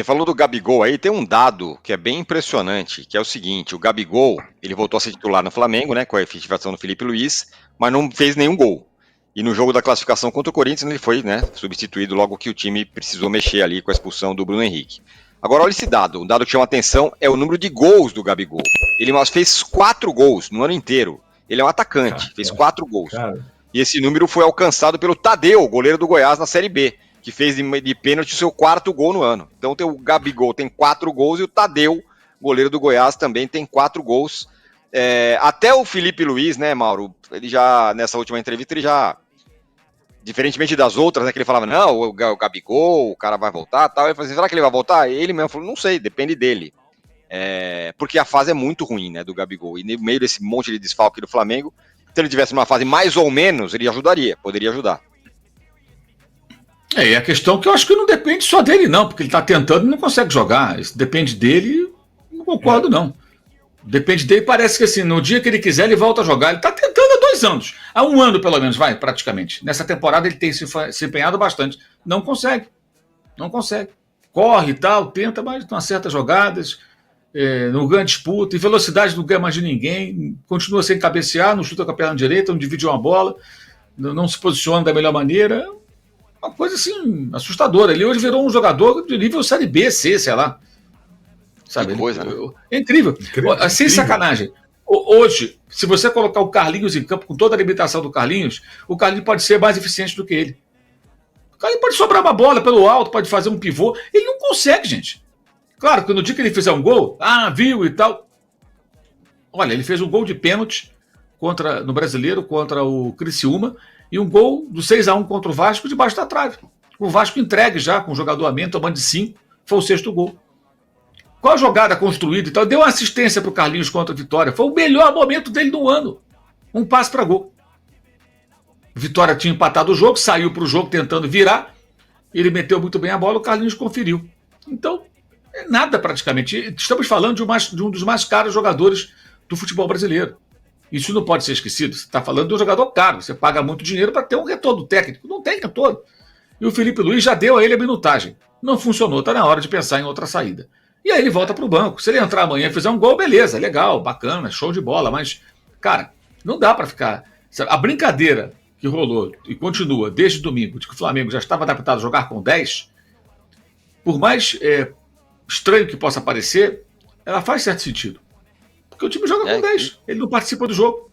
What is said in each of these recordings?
Você falou do Gabigol aí, tem um dado que é bem impressionante, que é o seguinte, o Gabigol, ele voltou a ser titular no Flamengo, né, com a efetivação do Felipe Luiz, mas não fez nenhum gol. E no jogo da classificação contra o Corinthians, ele foi, né, substituído logo que o time precisou mexer ali com a expulsão do Bruno Henrique. Agora, olha esse dado, um dado que chama atenção é o número de gols do Gabigol. Ele fez 4 gols no ano inteiro. Ele é um atacante, fez 4 gols. E esse número foi alcançado pelo Tadeu, goleiro do Goiás na Série B, que fez de pênalti o seu 4º gol no ano. Então o Gabigol tem 4 gols e o Tadeu, goleiro do Goiás, também tem 4 gols. Até o Felipe Luiz, né, Mauro, ele já, nessa última entrevista, ele já, diferentemente das outras, né, que ele falava, não, o Gabigol, o cara vai voltar, tal, ele falou assim, será que ele vai voltar? Ele mesmo falou, não sei, depende dele. Porque a fase é muito ruim, né, do Gabigol, e no meio desse monte de desfalque do Flamengo, se ele tivesse uma fase mais ou menos, ele ajudaria, poderia ajudar. E a questão que eu acho que não depende só dele, não, porque ele está tentando e não consegue jogar. Isso depende dele, não concordo, não. Depende dele, parece que assim, no dia que ele quiser, ele volta a jogar. Ele está tentando há 2 anos. Há 1 ano, pelo menos, praticamente. Nessa temporada ele tem se empenhado bastante. Não consegue. Não consegue. Corre e tal, tenta, mas não acerta jogadas, não ganha disputa, e velocidade não ganha mais de ninguém, continua sem cabecear, não chuta com a perna direita, não divide uma bola, não se posiciona da melhor maneira. Uma coisa assim, assustadora. Ele hoje virou um jogador de nível Série B, C, sei lá. Sabe? Que coisa, né? É incrível. Sem sacanagem. Hoje, se você colocar o Carlinhos em campo com toda a limitação do Carlinhos, o Carlinhos pode ser mais eficiente do que ele. O Carlinhos pode sobrar uma bola pelo alto, pode fazer um pivô. Ele não consegue, gente. Claro que no dia que ele fizer um gol, viu e tal. Olha, ele fez um gol de pênalti no Brasileiro contra o Criciúma, e um gol do 6-1 contra o Vasco debaixo da trave. O Vasco entregue já, com o jogador a menos, tomando de 5, foi o 6º gol. Qual a jogada construída e tal? Deu uma assistência para o Carlinhos contra a Vitória. Foi o melhor momento dele no ano. Um passe para gol. Vitória tinha empatado o jogo, saiu para o jogo tentando virar, ele meteu muito bem a bola, o Carlinhos conferiu. Então, é nada praticamente. Estamos falando de um dos mais caros jogadores do futebol brasileiro. Isso não pode ser esquecido. Você está falando de um jogador caro. Você paga muito dinheiro para ter um retorno técnico. Não tem retorno. E o Felipe Luiz já deu a ele a minutagem. Não funcionou. Está na hora de pensar em outra saída. E aí ele volta para o banco. Se ele entrar amanhã e fizer um gol, beleza, legal, bacana, show de bola. Mas, cara, não dá para ficar... A brincadeira que rolou e continua desde domingo, de que o Flamengo já estava adaptado a jogar com 10, por mais estranho que possa parecer, ela faz certo sentido. Porque o time joga com 10, ele não participa do jogo.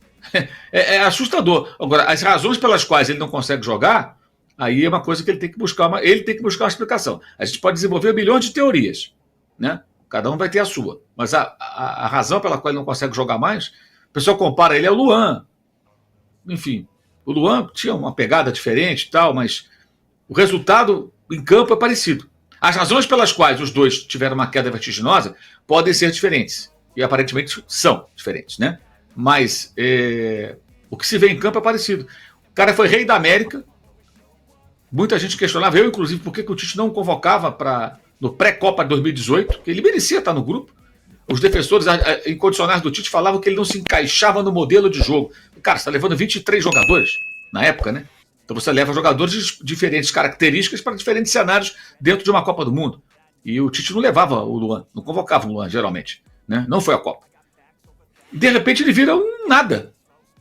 É assustador. Agora, as razões pelas quais ele não consegue jogar, aí é uma coisa que ele tem que buscar uma explicação. A gente pode desenvolver milhões de teorias, né? Cada um vai ter a sua. Mas a razão pela qual ele não consegue jogar mais, o pessoal compara ele ao Luan. Enfim, o Luan tinha uma pegada diferente e tal, mas o resultado em campo é parecido. As razões pelas quais os dois tiveram uma queda vertiginosa podem ser diferentes. E aparentemente são diferentes, né? Mas o que se vê em campo é parecido. O cara foi rei da América. Muita gente questionava, eu inclusive, por que o Tite não convocava no pré-Copa de 2018, que ele merecia estar no grupo. Os defensores incondicionais do Tite falavam que ele não se encaixava no modelo de jogo. Cara, você está levando 23 jogadores na época, né? Então você leva jogadores de diferentes características para diferentes cenários dentro de uma Copa do Mundo. E o Tite não levava o Luan, não convocava o Luan, geralmente. Né? Não foi a Copa. De repente ele vira um nada.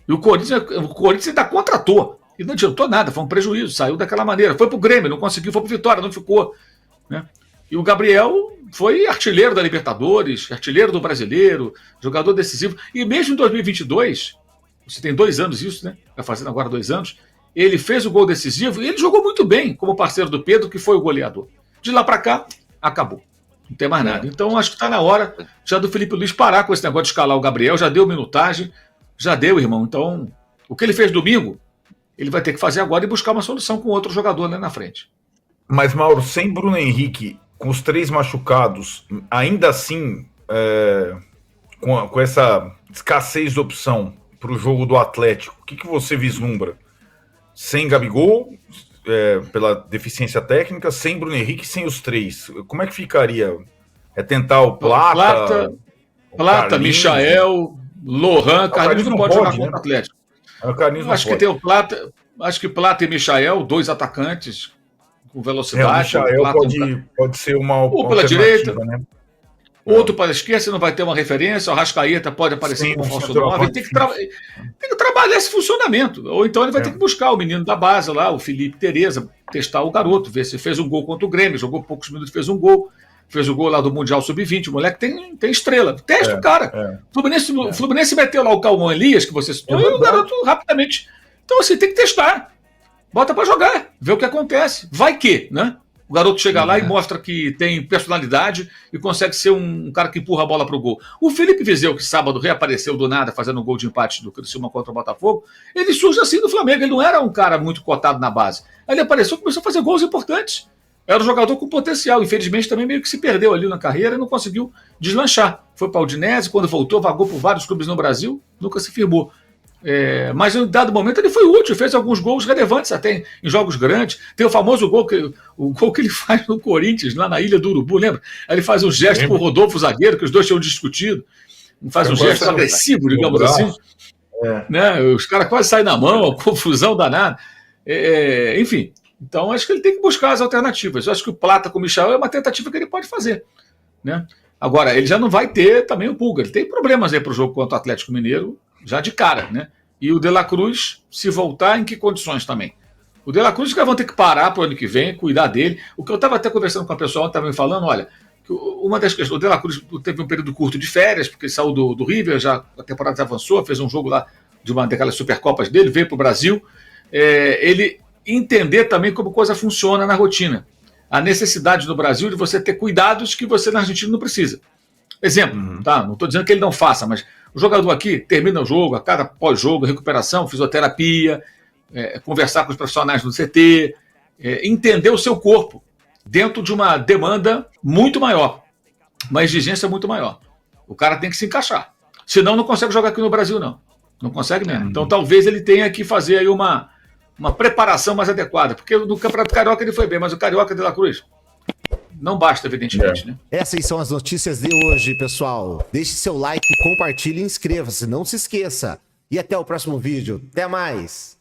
E o Corinthians ainda contratou. E não adiantou nada, foi um prejuízo, saiu daquela maneira. Foi pro Grêmio, não conseguiu, foi pro Vitória, não ficou. Né? E o Gabriel foi artilheiro da Libertadores, artilheiro do Brasileiro, jogador decisivo. E mesmo em 2022, você tem 2 anos isso, né? Vai fazendo agora 2 anos, ele fez o gol decisivo e ele jogou muito bem como parceiro do Pedro, que foi o goleador. De lá para cá, acabou. Não tem mais nada. Então, acho que está na hora já do Felipe Luiz parar com esse negócio de escalar o Gabriel. Já deu minutagem, já deu, irmão. Então, o que ele fez domingo, ele vai ter que fazer agora e buscar uma solução com outro jogador lá na frente. Mas, Mauro, sem Bruno Henrique, com os 3 machucados, ainda assim, com essa escassez de opção para o jogo do Atlético, o que você vislumbra? Sem Gabigol, pela deficiência técnica, sem Bruno Henrique, sem os 3. Como é que ficaria? É tentar o Plata, Michael, Lohan. Carlinhos não pode jogar contra o Atlético. O Carlinhos acho que tem o Plata, acho que Plata e Michael, 2 atacantes com velocidade. O Michael pode ser uma ou pela direita, né? Outro para a esquerda, você não vai ter uma referência, o Arrascaeta pode aparecer como falso 9, ele tem que trabalhar esse funcionamento. Ou então ele vai ter que buscar o menino da base lá, o Felipe Tereza, testar o garoto, ver se fez um gol contra o Grêmio, jogou poucos minutos, fez um gol, fez o gol lá do Mundial Sub-20, o moleque tem estrela. Testa o cara. O Fluminense meteu lá o Calmon Elias, que você citou, e o garoto rapidamente. Então, assim, tem que testar. Bota para jogar, vê o que acontece. Vai que, né? O garoto chega lá e mostra que tem personalidade e consegue ser um cara que empurra a bola para o gol. O Felipe Viseu, que sábado reapareceu do nada fazendo um gol de empate do Criciúma contra o Botafogo, ele surge assim do Flamengo. Ele não era um cara muito cotado na base. Aí ele apareceu e começou a fazer gols importantes. Era um jogador com potencial. Infelizmente também meio que se perdeu ali na carreira e não conseguiu deslanchar. Foi para a Udinese, quando voltou, vagou por vários clubes no Brasil, nunca se firmou. Mas em dado momento ele foi útil, fez alguns gols relevantes até em jogos grandes. Tem o famoso gol que ele faz no Corinthians, lá na Ilha do Urubu, lembra? Aí ele faz um gesto pro Rodolfo, zagueiro, que os dois tinham discutido. Faz um gesto agressivo, digamos assim. Né? Os caras quase saem na mão, confusão danada. Enfim, então acho que ele tem que buscar as alternativas. Eu acho que o Plata com o Michel é uma tentativa que ele pode fazer, né? Agora, ele já não vai ter também o Pulga. Ele tem problemas aí para o jogo contra o Atlético Mineiro, já de cara, né? E o De La Cruz, se voltar, em que condições também? O De La Cruz, os caras vão ter que parar para o ano que vem, cuidar dele. O que eu estava até conversando com a pessoa, estava me falando, olha, que uma das questões, o De La Cruz teve um período curto de férias, porque saiu do River, a temporada já avançou, fez um jogo lá de uma daquelas Supercopas dele, veio para o Brasil. Ele entender também como a coisa funciona na rotina. A necessidade no Brasil de você ter cuidados que você na Argentina não precisa. Exemplo, tá? Não estou dizendo que ele não faça, mas o jogador aqui termina o jogo, a cada pós-jogo, recuperação, fisioterapia, conversar com os profissionais do CT, entender o seu corpo dentro de uma demanda muito maior, uma exigência muito maior. O cara tem que se encaixar. Senão não consegue jogar aqui no Brasil, não. Não consegue mesmo. Então talvez ele tenha que fazer aí uma preparação mais adequada, porque no Campeonato Carioca ele foi bem, mas o Carioca de La Cruz não basta, evidentemente, né? Essas são as notícias de hoje, pessoal. Deixe seu like, compartilhe e inscreva-se. Não se esqueça. E até o próximo vídeo. Até mais.